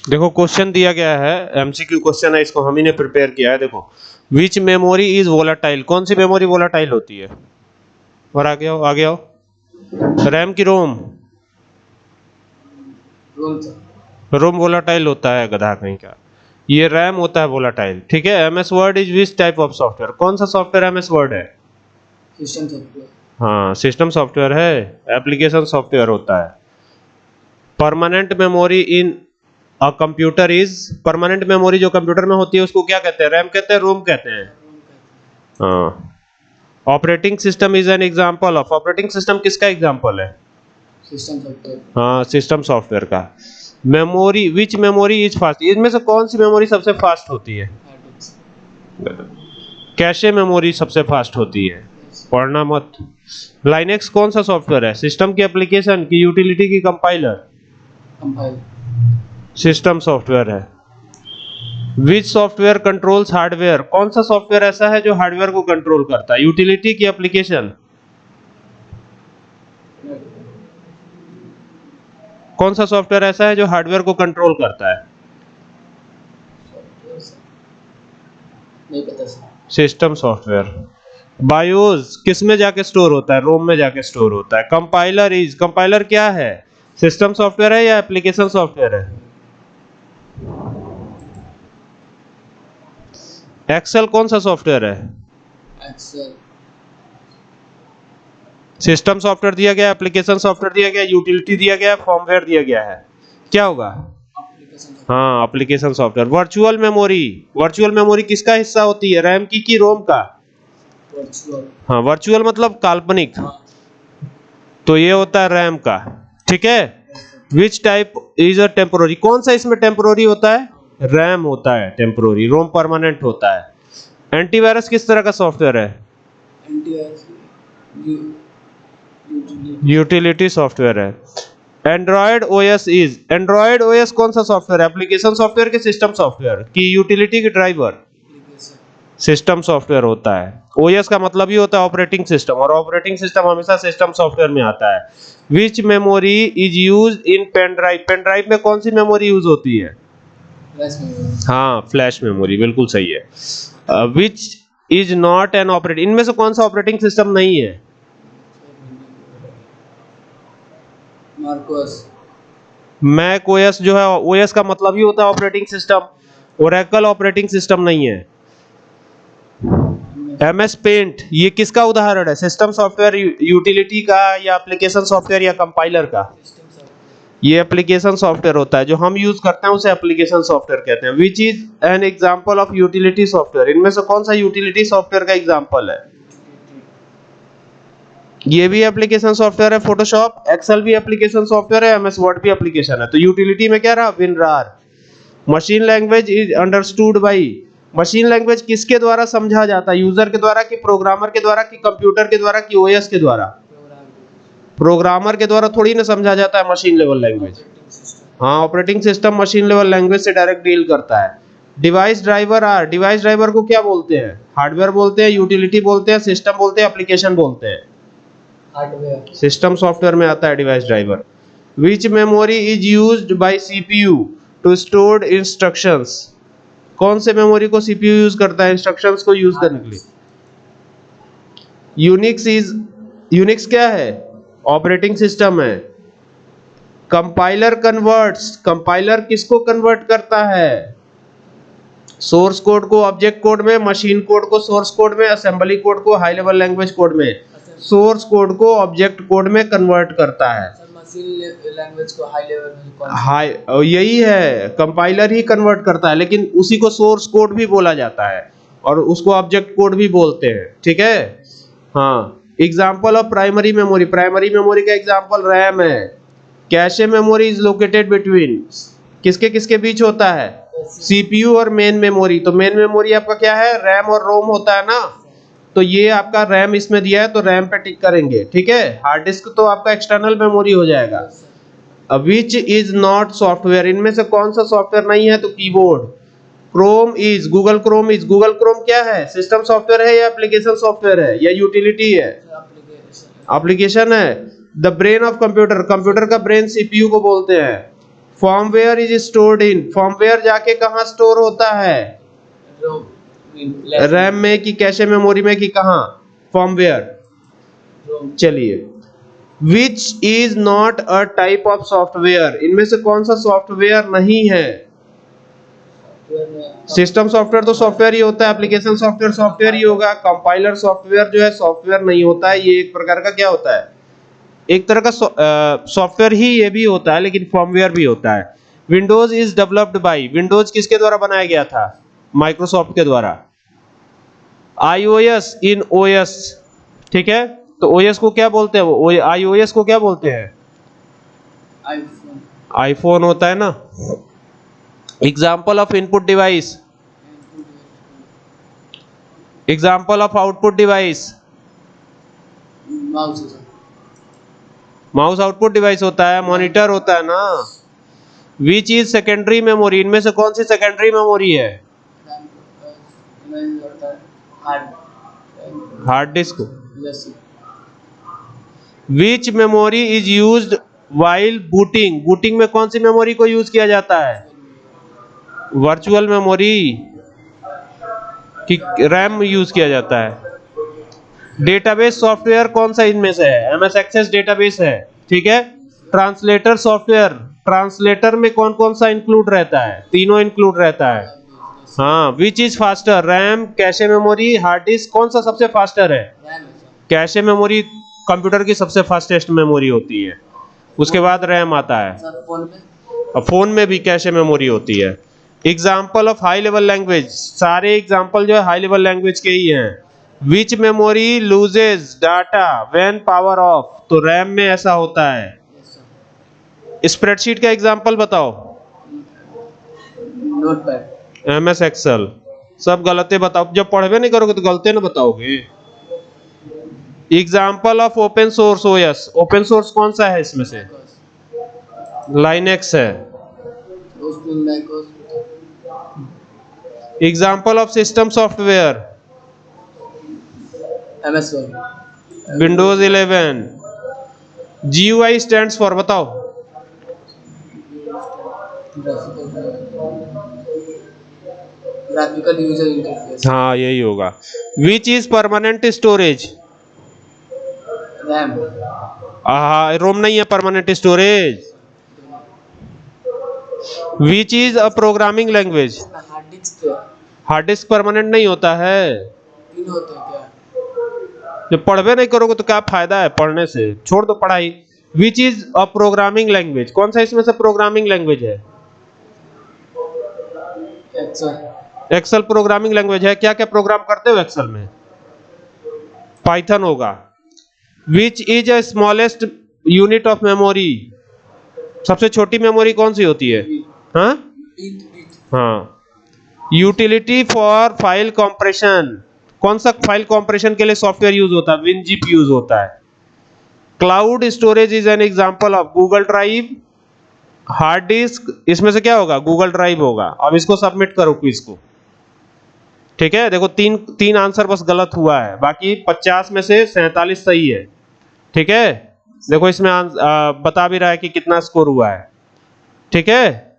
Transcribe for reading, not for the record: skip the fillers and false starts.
देखो क्वेश्चन दिया गया है, एमसीक्यू क्वेश्चन है, इसको हम ही ने प्रिपेयर किया है। देखो विच मेमोरी इज वोलाटाइल, कौन सी मेमोरी वोलाटाइल होती है? और आगे आओ, आगे आओ। रैम की रोम? रोम वोलाटाइल होता है गधा कहीं का, ये रैम होता है वोलाटाइल। ठीक है। MS word is which type of software, कौन सा सॉफ्टवेयर एमएस वर्ड है? System software. हाँ सिस्टम सॉफ्टवेयर है, एप्लीकेशन सॉफ्टवेयर होता है। Permanent memory in a computer is, permanent memory जो कंप्यूटर में होती है उसको क्या कहते हैं? रैम कहते हैं, रोम कहते हैं? हाँ। Operating system is an example of, operating system किसका एग्जांपल है? System software. हाँ सिस्टम सॉफ्टवेयर का। Memory, which memory is fast, इनमें से कौन सी मेमोरी सबसे फास्ट होती है? कैशे मेमोरी सबसे फास्ट होती है, पढ़ना मत। लाइनेक्स कौन सा सॉफ्टवेयर है? सिस्टम की एप्लीकेशन की यूटिलिटी की कंपाइलर? सिस्टम सॉफ्टवेयर है। विच सॉफ्टवेयर कंट्रोल्स हार्डवेयर, कौन सा सॉफ्टवेयर ऐसा है जो हार्डवेयर को कंट्रोल करता है? यूटिलिटी की एप्लीकेशन? कौन सा सॉफ्टवेयर ऐसा है जो हार्डवेयर को कंट्रोल करता है? नहीं पता सर। System software. बायोस किस में जाके स्टोर होता है? रोम में जाके स्टोर होता है। कंपाइलर इज, कंपाइलर क्या है? सिस्टम सॉफ्टवेयर है या एप्लीकेशन सॉफ्टवेयर है? एक्सेल कौन सा सॉफ्टवेयर है? एक्सेल सिस्टम सॉफ्टवेयर दिया गया, एप्लीकेशन सॉफ्टवेयर दिया गया, यूटिलिटी दिया गया, फॉर्मवेयर दिया गया है, क्या होगा? हाँ application software. Virtual memory, virtual memory किसका हिस्सा होती है? रैम की रोम का? वर्चुअल। हाँ वर्चुअल मतलब काल्पनिक, तो ये होता है रैम का। ठीक है। Which type is a temporary, कौन सा इसमें टेम्पोररी होता है? रैम होता है टेम्पोररी, रोम परमानेंट होता है। एंटीवायरस किस तरह का सॉफ्टवेयर है? एंटीवायरस यूटिलिटी सॉफ्टवेयर है। Android OS is, Android OS कौन सा सॉफ्टवेयर है? एप्लीकेशन सॉफ्टवेयर के सिस्टम सॉफ्टवेयर की यूटिलिटी की ड्राइवर? सिस्टम सॉफ्टवेयर होता है। ओएस का मतलब ही होता है ऑपरेटिंग सिस्टम, और ऑपरेटिंग सिस्टम हमेशा सिस्टम सॉफ्टवेयर में आता है। Which memory is used in pen drive, pen drive में कौन सी मेमोरी यूज होती है? हाँ फ्लैश मेमोरी, बिल्कुल सही है। Which is not an operating, इनमें से कौन सा ऑपरेटिंग सिस्टम नहीं है? मैक ओएस जो है, ओएस का मतलब ही होता है operating system, Oracle operating system नहीं है। एमएस पेंट ये किसका उदाहरण है? सिस्टम सॉफ्टवेयर, यूटिलिटी का, या एप्लीकेशन सॉफ्टवेयर, या कंपाइलर का? ये एप्लीकेशन सॉफ्टवेयर होता है, जो हम यूज करते हैं उसे एप्लीकेशन सॉफ्टवेयर कहते हैं। Which is an example of utility software, इनमें से कौन सा यूटिलिटी सॉफ्टवेयर का एग्जांपल है? ये भी एप्लीकेशन सॉफ्टवेयर है, फोटोशॉप। एक्सेल भी एप्लीकेशन सॉफ्टवेयर है, एमएस वर्ड भी एप्लीकेशन है। तो यूटिलिटी में क्या रहा? WinRAR. Machine language is understood by, machine language किसके द्वारा समझा जाता है? यूजर के द्वारा, कि प्रोग्रामर के द्वारा, कि कंप्यूटर के द्वारा, कि ओएस के द्वारा? प्रोग्रामर के द्वारा थोड़ी ना समझा जाता है मशीन लेवल लैंग्वेज। हाँ operating system machine level language से डायरेक्ट डील करता है। Device driver are, device driver को क्या बोलते हैं? हार्डवेयर बोलते हैं, यूटिलिटी बोलते हैं, सिस्टम बोलते हैं, एप्लीकेशन बोलते हैं? हार्डवेयर। सिस्टम सॉफ्टवेयर में आता है device driver. Which memory is used by CPU to store instructions, कौन से मेमोरी को सीपीयू यूज करता है इंस्ट्रक्शंस को यूज करने के लिए? यूनिक्स इज, यूनिक्स क्या है? ऑपरेटिंग सिस्टम है। कंपाइलर कन्वर्ट्स, कंपाइलर किसको कन्वर्ट करता है? सोर्स कोड को ऑब्जेक्ट कोड में, मशीन कोड को सोर्स कोड में, असेंबली कोड को हाई लेवल लैंग्वेज कोड में। सोर्स कोड को ऑब्जेक्ट कोड में कन्वर्ट करता है। मशीन लैंग्वेज को हाई लेवल में, हाई, यही है, कंपाइलर ही कन्वर्ट करता है, लेकिन उसी को सोर्स कोड भी बोला जाता है और उसको ऑब्जेक्ट कोड भी बोलते हैं। ठीक है। हाँ example of primary memory, primary memory का एग्जांपल रैम है। Cache memory is located between, किसके किसके बीच होता है? सीपीयू और मेन मेमोरी। तो मेन मेमोरी आपका क्या है? रैम और रोम होता है ना, तो ये आपका रैम इसमें दिया है तो रैम पे टिक करेंगे। ठीक है। हार्ड डिस्क तो आपका एक्सटर्नल मेमोरी हो जाएगा। विच इज नॉट सॉफ्टवेयर, इनमें से कौन सा सॉफ्टवेयर नहीं है? तो keyboard. Chrome is, Google Chrome is, Google Chrome क्या है? सिस्टम सॉफ्टवेयर है या एप्लीकेशन सॉफ्टवेयर है या यूटिलिटी है? एप्लीकेशन है। The brain of computer, computer का ब्रेन सीपीयू को बोलते हैं। Firmware is stored in, firmware जाके कहाँ स्टोर होता है? रैम में कि कैशे मेमोरी में कि कहाँ? फॉर्मवेयर। चलिए, which is not a type of software, इनमें से कौन सा सॉफ्टवेयर नहीं है? सिस्टम सॉफ्टवेयर तो सॉफ्टवेयर ही होता है, एप्लीकेशन सॉफ्टवेयर सॉफ्टवेयर ही होगा, कंपाइलर सॉफ्टवेयर जो है सॉफ्टवेयर नहीं होता है, ये एक प्रकार का क्या होता है? एक तरह का सॉफ्टवेयर ही ये भी होता है, लेकिन फॉर्मवेयर भी होता है। Windows is developed by, Windows किसके द्वारा बनाया गया था? माइक्रोसॉफ्ट के द्वारा। iOS इन OS, ठीक है, तो OS को क्या बोलते हैं? वो iOS को क्या बोलते हैं? आईफोन होता है ना। Example of input device, example of output device, mouse output device होता है, मॉनिटर होता है ना। विच इज सेकेंडरी मेमोरी, इनमें से कौन सी सेकेंडरी मेमोरी है? Hard disk. Which memory is used while booting, booting में कौन सी मेमोरी को यूज किया जाता है? वर्चुअल मेमोरी कि रैम यूज किया जाता है। डेटाबेस सॉफ्टवेयर कौन सा इनमें से है? MS एक्सेस डेटाबेस है, ठीक है। ट्रांसलेटर सॉफ्टवेयर, ट्रांसलेटर में कौन कौन सा इंक्लूड रहता है? तीनों इंक्लूड रहता है। हाँ, which is faster, RAM, cache memory, hard disk, कौन सा सबसे फास्टर है? कैशे मेमोरी कंप्यूटर की सबसे फास्टेस्ट मेमोरी होती है, उसके बाद रैम आता है। फोन में भी कैशे मेमोरी होती है। Example of high level language, सारे एग्जाम्पल जो है हाई लेवल लैंग्वेज के ही हैं। Which memory loses data when power off, तो रैम में ऐसा होता है। स्प्रेडशीट का एग्जाम्पल बताओ। Notepad, MS Excel. सब गलते बताओ, जब पढ़वे नहीं करोगे तो गलते ना बताओगे। Example of open source OS, open source कौन सा है इसमें से? लाइनेक्स है। Example of system software, MS Windows 11। GUI stands for, बताओ। Graphical user interface. हाँ, यही होगा। Which is permanent storage, RAM. ROM नहीं है, permanent storage. Which is a programming language, hard disk, hard disk permanent नहीं होता है। तीन होते हैं क्या? जब पढ़वे नहीं करोगे तो क्या फायदा है पढ़ने से, छोड़ दो पढ़ाई। विच इज अ प्रोग्रामिंग लैंग्वेज, कौन सा इसमें से प्रोग्रामिंग लैंग्वेज है? एक्सेल प्रोग्रामिंग लैंग्वेज है। क्या क्या प्रोग्राम करते हो एक्सेल में? पाइथन होगा। Which is a smallest unit of memory, सबसे छोटी मेमोरी कौन सी होती है? हाँ हाँ। यूटिलिटी फॉर फाइल कॉम्प्रेशन, कौन सा फाइल कॉम्प्रेशन के लिए सॉफ्टवेयर यूज होता है? WinZip यूज होता है। Cloud storage is an example of Google drive, hard disk, इसमें से क्या होगा? गूगल ड्राइव होगा। अब इसको सबमिट करो क्विज को, ठीक है। देखो तीन आंसर बस गलत हुआ है, बाकी 50 में से 47 सही है, ठीक है। देखो इसमें बता भी रहा है कि कितना स्कोर हुआ है, ठीक है।